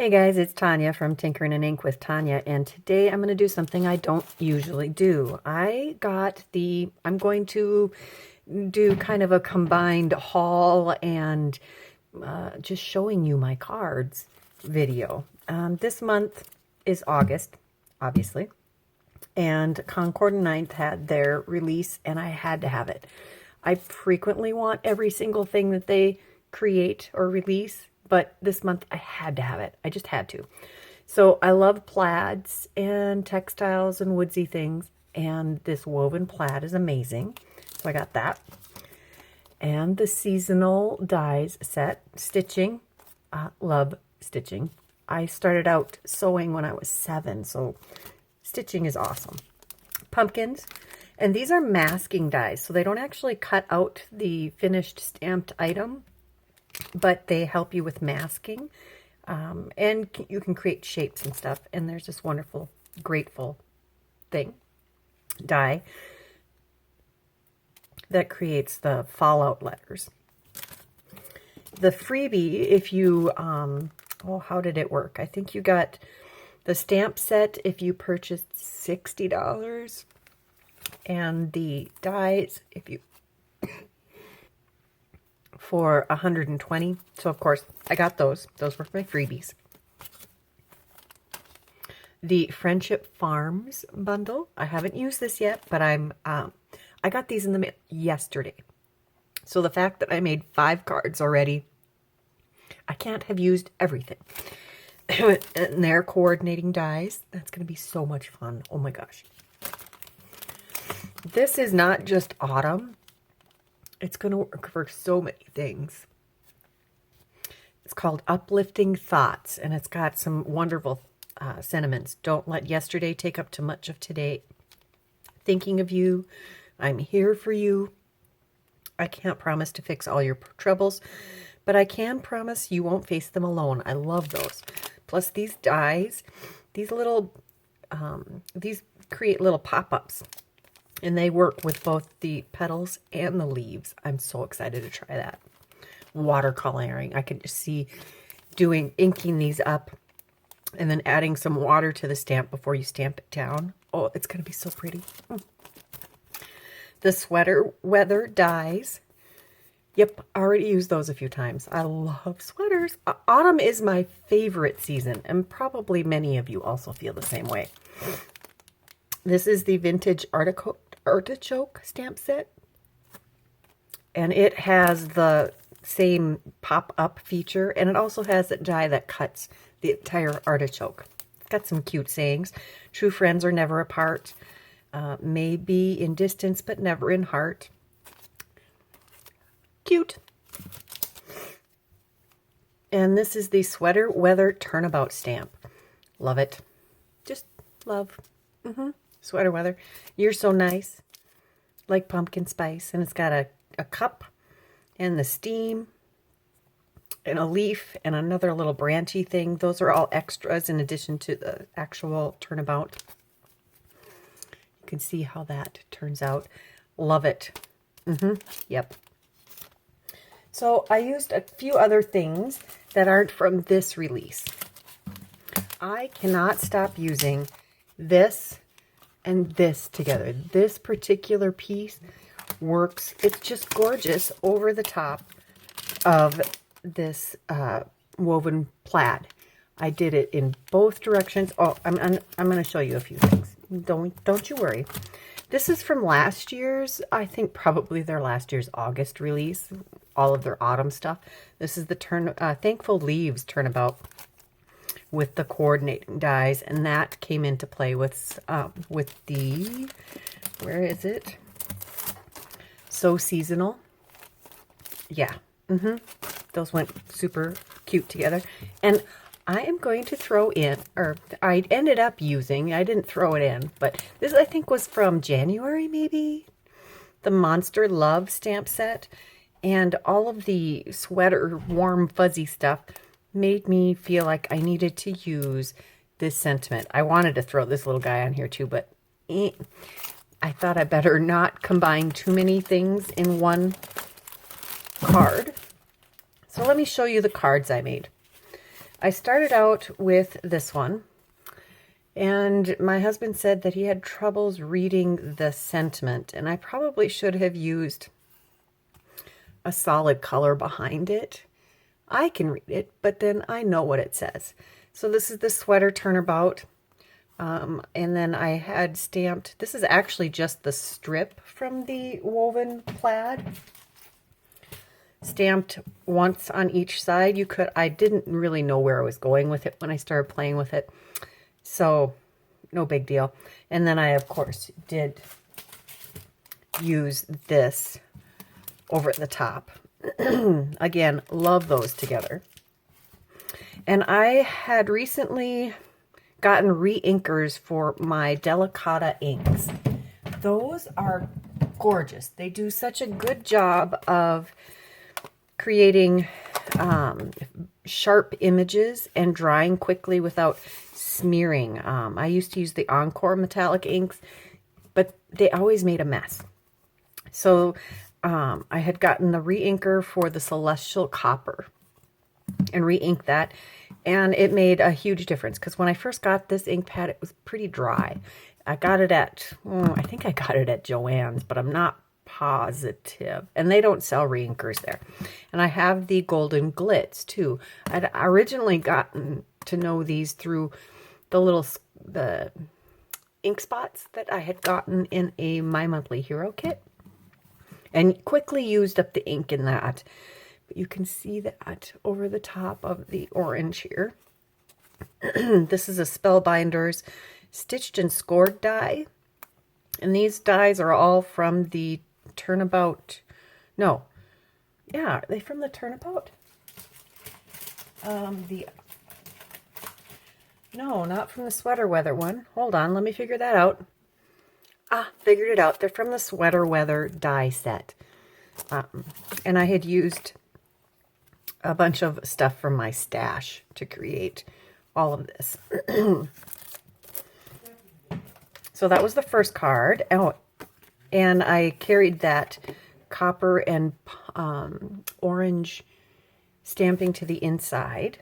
Hey guys, it's Tanya from Tinkering and Ink with Tanya, and today I'm going to do something I don't usually do. I'm going to do kind of a combined haul and just showing you my cards video. This month is August, obviously, and Concord and 9th had their release, and I had to have it. I frequently want every single thing that they create or release, but this month I had to have it. I just had to. So I love plaids and textiles and woodsy things, and this woven plaid is amazing. So I got that. And the seasonal dyes set, stitching. Love stitching. I started out sewing when I was 7, so stitching is awesome. Pumpkins. And these are masking dies, so they don't actually cut out the finished stamped item, but they help you with masking, and you can create shapes and stuff. And there's this wonderful, grateful thing, die, that creates the fallout letters. The freebie, if you, how did it work? I think you got the stamp set if you purchased $60, and the dies if you for 120. So of course I got those. Those were my freebies. The Friendship Farms bundle. I haven't used this yet, but I got these in the mail yesterday. So the fact that I made 5 cards already, I can't have used everything. And they're coordinating dies. That's going to be so much fun. Oh my gosh. This is not just autumn. It's going to work for so many things. It's called Uplifting Thoughts, and it's got some wonderful sentiments. Don't let yesterday take up too much of today. Thinking of you. I'm here for you. I can't promise to fix all your troubles, but I can promise you won't face them alone. I love those. Plus these dies, these create little pop-ups. And they work with both the petals and the leaves. I'm so excited to try that. Watercoloring. I can just see inking these up and then adding some water to the stamp before you stamp it down. Oh, it's going to be so pretty. The sweater weather dies. Yep, I already used those a few times. I love sweaters. Autumn is my favorite season, and probably many of you also feel the same way. This is the vintage Artichoke stamp set, and it has the same pop-up feature, and it also has a die that cuts the entire artichoke. It's got some cute sayings. True friends are never apart. May be in distance, but never in heart. Cute. And this is the Sweater Weather Turnabout stamp. Love it. Just love. Sweater weather. You're so nice. Like pumpkin spice. And it's got a cup and the steam and a leaf and another little branchy thing. Those are all extras in addition to the actual turnabout. You can see how that turns out. Love it. Yep. So I used a few other things that aren't from this release. I cannot stop using this and this together. This particular piece works. It's just gorgeous over the top of this woven plaid. I did it in both directions. Oh, I'm going to show you a few things. Don't you worry. This is from last year's, I think probably their last year's August release, all of their autumn stuff. This is the Thankful Leaves turnabout with the coordinating dies, and that came into play with the, where is it? So Seasonal. Yeah. Those went super cute together. And I am going to throw in, or I ended up using, I didn't throw it in, but this I think was from January maybe, the Monster Love stamp set. And all of the sweater, warm, fuzzy stuff made me feel like I needed to use this sentiment. I wanted to throw this little guy on here too, but I thought I better not combine too many things in one card. So let me show you the cards I made. I started out with this one, and my husband said that he had troubles reading the sentiment, and I probably should have used a solid color behind it. I can read it, but then I know what it says. So this is the sweater turnabout. And then I had stamped, this is actually just the strip from the woven plaid. Stamped once on each side. I didn't really know where I was going with it when I started playing with it. So no big deal. And then I, of course, did use this over at the top. Again, love those together. And I had recently gotten re-inkers for my Delicata inks. Those are gorgeous. They do such a good job of creating sharp images and drying quickly without smearing. I used to use the Encore metallic inks, but they always made a mess. So I had gotten the re-inker for the Celestial Copper and re-inked that, and it made a huge difference because when I first got this ink pad, it was pretty dry. I got it at, I think I got it at Joann's, but I'm not positive, and they don't sell re-inkers there. And I have the Golden Glitz too. I'd originally gotten to know these through the ink spots that I had gotten in a My Monthly Hero kit, and quickly used up the ink in that. But you can see that over the top of the orange here. This is a Spellbinders stitched and scored die, and these dies are all from the Turnabout. No, yeah, are they from the Turnabout? No, not from the Sweater Weather one. Hold on, let me figure that out. Figured it out. They're from the Sweater Weather die set. And I had used a bunch of stuff from my stash to create all of this. So that was the first card. Oh, and I carried that copper and orange stamping to the inside.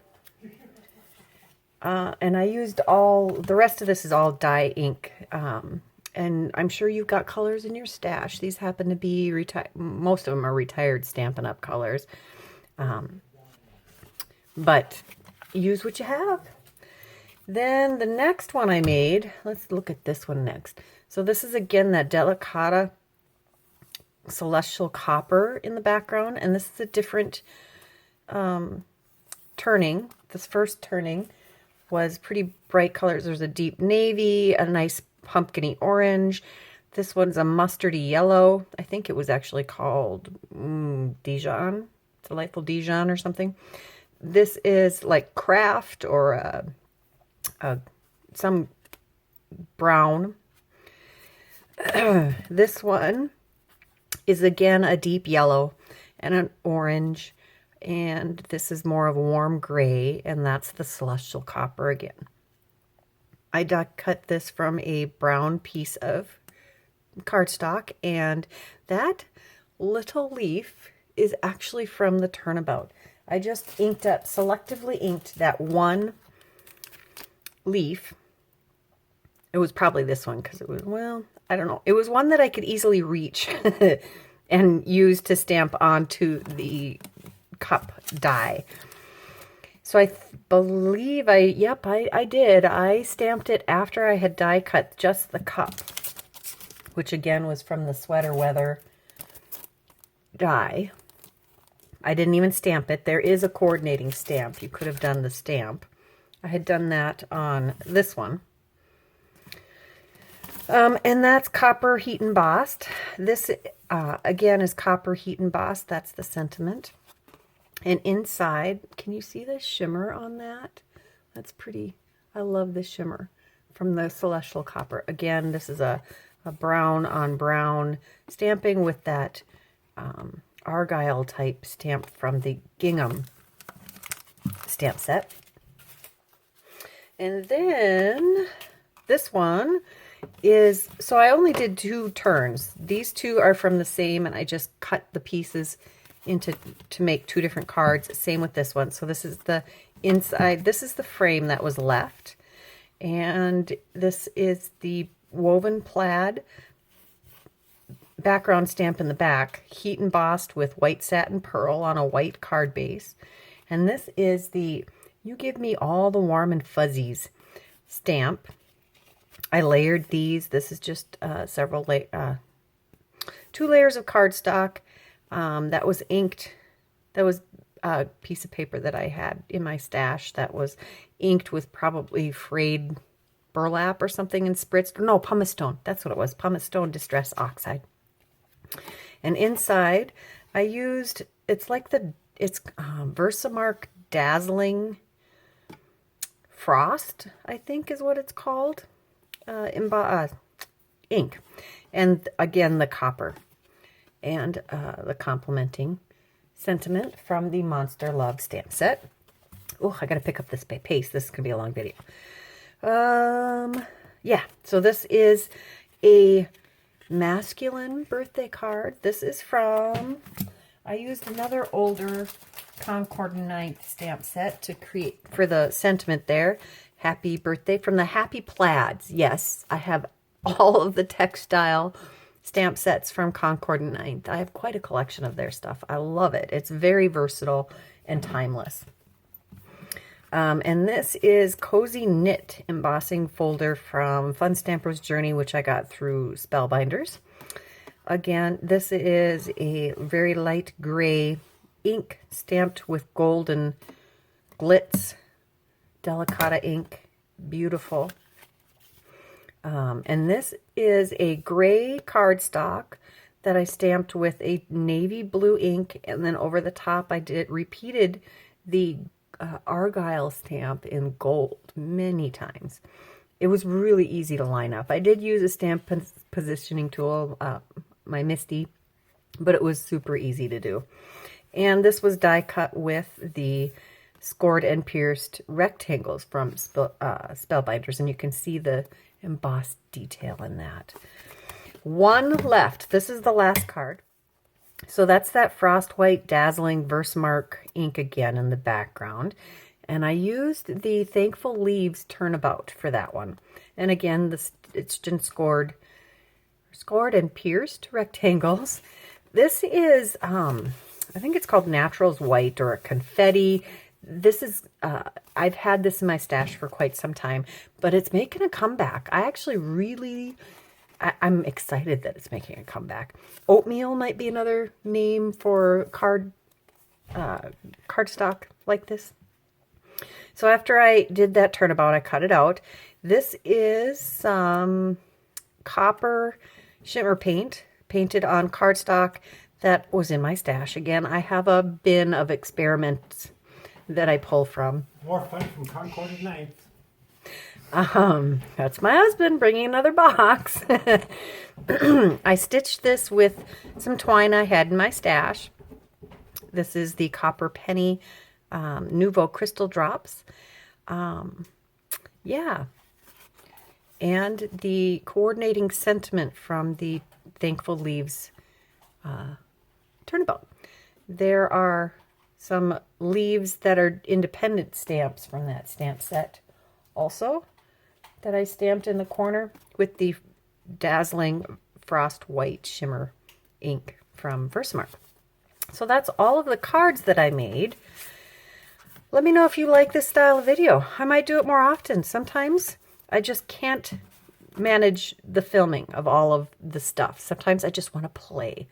And I used the rest of this is all dye ink. And I'm sure you've got colors in your stash. These happen to be, most of them are retired Stampin' Up! Colors. But use what you have. Then the next one I made, let's look at this one next. So this is again that Delicata Celestial Copper in the background. And this is a different turning. This first turning was pretty bright colors. There's a deep navy, a nice pumpkin-y orange. This one's a mustardy yellow. I think it was actually called Dijon, Delightful Dijon or something. This is like craft or some brown. This one is again a deep yellow and an orange, and this is more of a warm gray, and that's the Celestial Copper again. I cut this from a brown piece of cardstock, and that little leaf is actually from the Turnabout. I just selectively inked that one leaf. It was probably this one because it was, well, I don't know. It was one that I could easily reach and use to stamp onto the cup die. So I believe I did. I stamped it after I had die cut just the cup, which again was from the Sweater Weather die. I didn't even stamp it. There is a coordinating stamp. You could have done the stamp. I had done that on this one. And that's copper heat embossed. This, again, is copper heat embossed. That's the sentiment. And inside, can you see the shimmer on that? That's pretty. I love the shimmer from the Celestial Copper. Again, this is a brown on brown stamping with that Argyle type stamp from the Gingham stamp set. And then this one is, so I only did 2 turns. These two are from the same, and I just cut the pieces to make 2 different cards. Same with this one. So this is the inside. This is the frame that was left. And this is the woven plaid background stamp in the back, heat embossed with white satin pearl on a white card base. And this is the You Give Me All the Warm and Fuzzies stamp. I layered these. This is just 2 layers of cardstock that was inked. That was a piece of paper that I had in my stash that was inked with probably frayed burlap or something and spritzed. No, pumice stone. That's what it was. Pumice stone distress oxide. And inside I used, it's Versamark Dazzling Frost, I think is what it's called. Ink. And again, the copper. And the complementing sentiment from the Monster Love stamp set. Oh, I got to pick up this pace. This is going to be a long video. Yeah, so this is a masculine birthday card. This is from, I used another older Concord and 9th stamp set to create, for the sentiment there. Happy birthday from the Happy Plaids. Yes, I have all of the textile stamp sets from Concord and 9th. I have quite a collection of their stuff. I love it. It's very versatile and timeless. And this is Cozy Knit embossing folder from Fun Stamper's Journey, which I got through Spellbinders. Again, this is a very light gray ink stamped with golden glitz, Delicata ink, beautiful. And this is a gray cardstock that I stamped with a navy blue ink, and then over the top I repeated the Argyle stamp in gold many times. It was really easy to line up. I did use a stamp positioning tool, my Misty, but it was super easy to do. And this was die cut with the scored and pierced rectangles from Spellbinders, and you can see the embossed detail in that. One left. This is the last card. So that's that Frost White Dazzling Versamark ink again in the background. And I used the Thankful Leaves Turnabout for that one. And again, it's been scored and pierced rectangles. This is, I think it's called Naturals White or a Confetti. This is, I've had this in my stash for quite some time, but it's making a comeback. I actually really... I'm excited that it's making a comeback. Oatmeal might be another name for cardstock like this. So after I did that turnabout, I cut it out. This is some copper shimmer paint painted on cardstock that was in my stash. Again, I have a bin of experiments that I pull from. More fun from Concord and 9th. That's my husband bringing another box. I stitched this with some twine I had in my stash. This is the Copper Penny Nouveau Crystal Drops. Yeah. And the coordinating sentiment from the Thankful Leaves turnabout. There are some leaves that are independent stamps from that stamp set also, that I stamped in the corner with the Dazzling Frost White Shimmer ink from Versamark. So that's all of the cards that I made. Let me know if you like this style of video. I might do it more often. Sometimes I just can't manage the filming of all of the stuff. Sometimes I just want to play.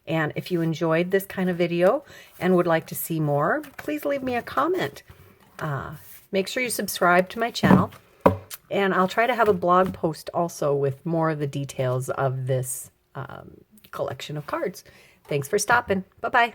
And if you enjoyed this kind of video and would like to see more, please leave me a comment. Make sure you subscribe to my channel. And I'll try to have a blog post also with more of the details of this collection of cards. Thanks for stopping. Bye-bye.